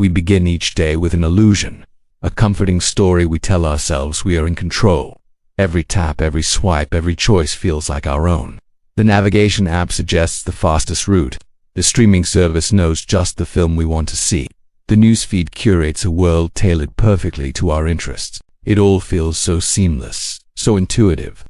We begin each day with an illusion, a comforting story we tell ourselves we are in control. Every tap, every swipe, every choice feels like our own. The navigation app suggests the fastest route. The streaming service knows just the film we want to see. The newsfeed curates a world tailored perfectly to our interests. It all feels so seamless, so intuitive.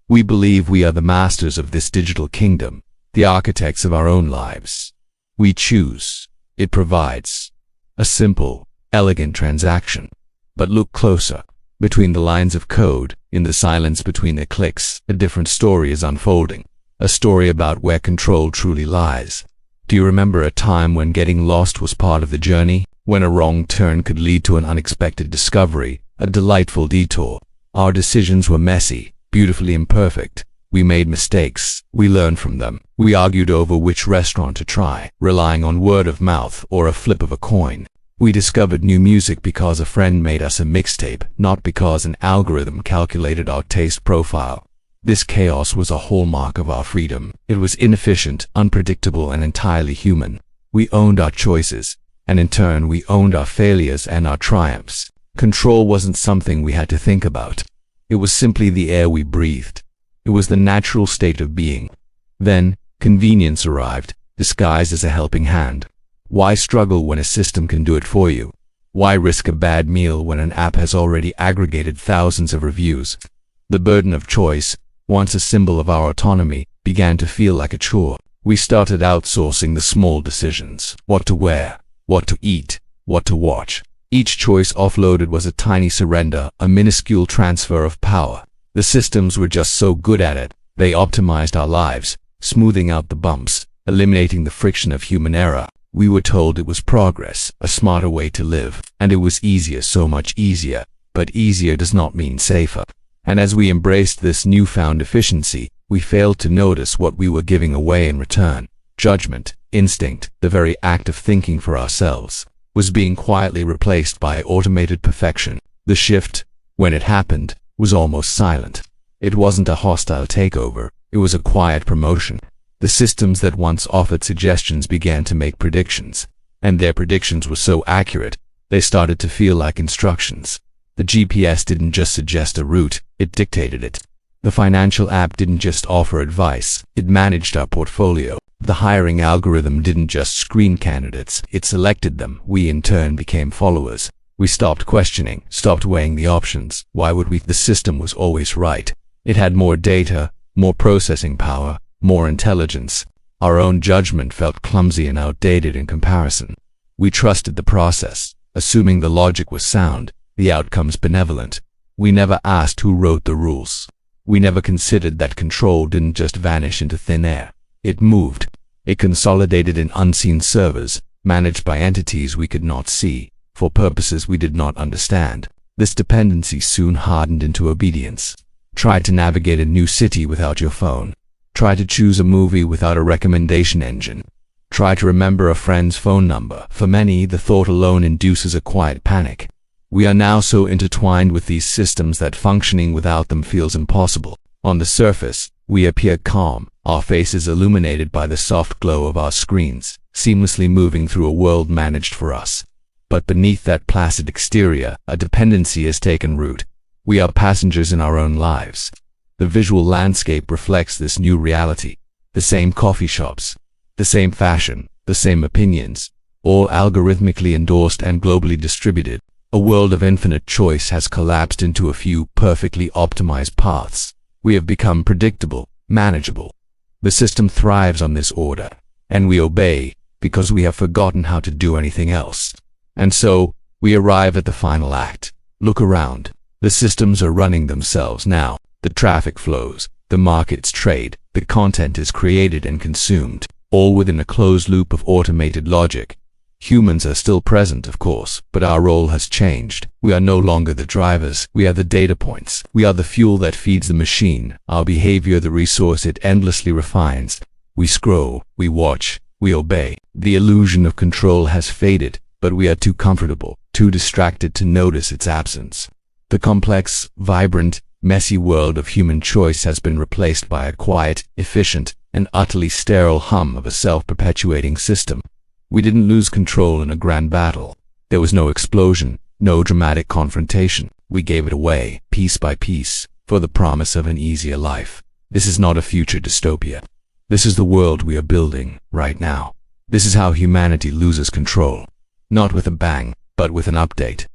We believe we are the masters of this digital kingdom, the architects of our own lives. We choose. It provides. A simple, elegant transaction. But look closer. Between the lines of code, in the silence between the clicks, a different story is unfolding. A story about where control truly lies. Do you remember a time when getting lost was part of the journey? When a wrong turn could lead to an unexpected discovery, a delightful detour. Our decisions were messy, beautifully imperfect. We made mistakes. We learned from them. We argued over which restaurant to try, relying on word of mouth or a flip of a coin. We discovered new music because a friend made us a mixtape, not because an algorithm calculated our taste profile. This chaos was a hallmark of our freedom. It was inefficient, unpredictable, and entirely human. We owned our choices, and in turn we owned our failures and our triumphs. Control wasn't something we had to think about. It was simply the air we breathed. It was the natural state of being. Then, convenience arrived, disguised as a helping hand. Why struggle when a system can do it for you? Why risk a bad meal when an app has already aggregated thousands of reviews? The burden of choice, once a symbol of our autonomy, began to feel like a chore. We started outsourcing the small decisions. What to wear, what to eat, what to watch. Each choice offloaded was a tiny surrender, a minuscule transfer of power. The systems were just so good at it. They optimized our lives, smoothing out the bumps, eliminating the friction of human error. We were told it was progress, a smarter way to live, and it was easier, so much easier. But easier does not mean safer. And as we embraced this newfound efficiency, we failed to notice what we were giving away in return. Judgment, instinct, the very act of thinking for ourselves, was being quietly replaced by automated perfection. The shift, when it happened, was almost silent. It wasn't a hostile takeover, it was a quiet promotion. The systems that once offered suggestions began to make predictions, and their predictions were so accurate, they started to feel like instructions. The GPS didn't just suggest a route, it dictated it. The financial app didn't just offer advice, it managed our portfolio. The hiring algorithm didn't just screen candidates, it selected them. We in turn became followers. We stopped questioning, stopped weighing the options. Why would we? The system was always right. It had more data, more processing power, more intelligence. Our own judgment felt clumsy and outdated in comparison. We trusted the process, assuming the logic was sound, the outcomes benevolent. We never asked who wrote the rules. We never considered that control didn't just vanish into thin air. It moved. It consolidated in unseen servers, managed by entities we could not see, for purposes we did not understand. This dependency soon hardened into obedience. Try to navigate a new city without your phone. Try to choose a movie without a recommendation engine. Try to remember a friend's phone number. For many, the thought alone induces a quiet panic. We are now so intertwined with these systems that functioning without them feels impossible. On the surface, we appear calm, our faces illuminated by the soft glow of our screens, seamlessly moving through a world managed for us. But beneath that placid exterior, a dependency has taken root. We are passengers in our own lives. The visual landscape reflects this new reality. The same coffee shops, the same fashion, the same opinions, all algorithmically endorsed and globally distributed. A world of infinite choice has collapsed into a few perfectly optimized paths. We have become predictable, manageable. The system thrives on this order, and we obey because we have forgotten how to do anything else. And so, we arrive at the final act. Look around. The systems are running themselves now. The traffic flows, the markets trade, the content is created and consumed, all within a closed loop of automated logic. Humans are still present, of course, but our role has changed. We are no longer the drivers, we are the data points. We are the fuel that feeds the machine, our behavior the resource it endlessly refines. We scroll, we watch, we obey. The illusion of control has faded, but we are too comfortable, too distracted to notice its absence. The complex, vibrant, messy world of human choice has been replaced by a quiet, efficient, and utterly sterile hum of a self-perpetuating system. We didn't lose control in a grand battle. There was no explosion, no dramatic confrontation. We gave it away, piece by piece, for the promise of an easier life. This is not a future dystopia. This is the world we are building right now. This is how humanity loses control. Not with a bang, but with an update.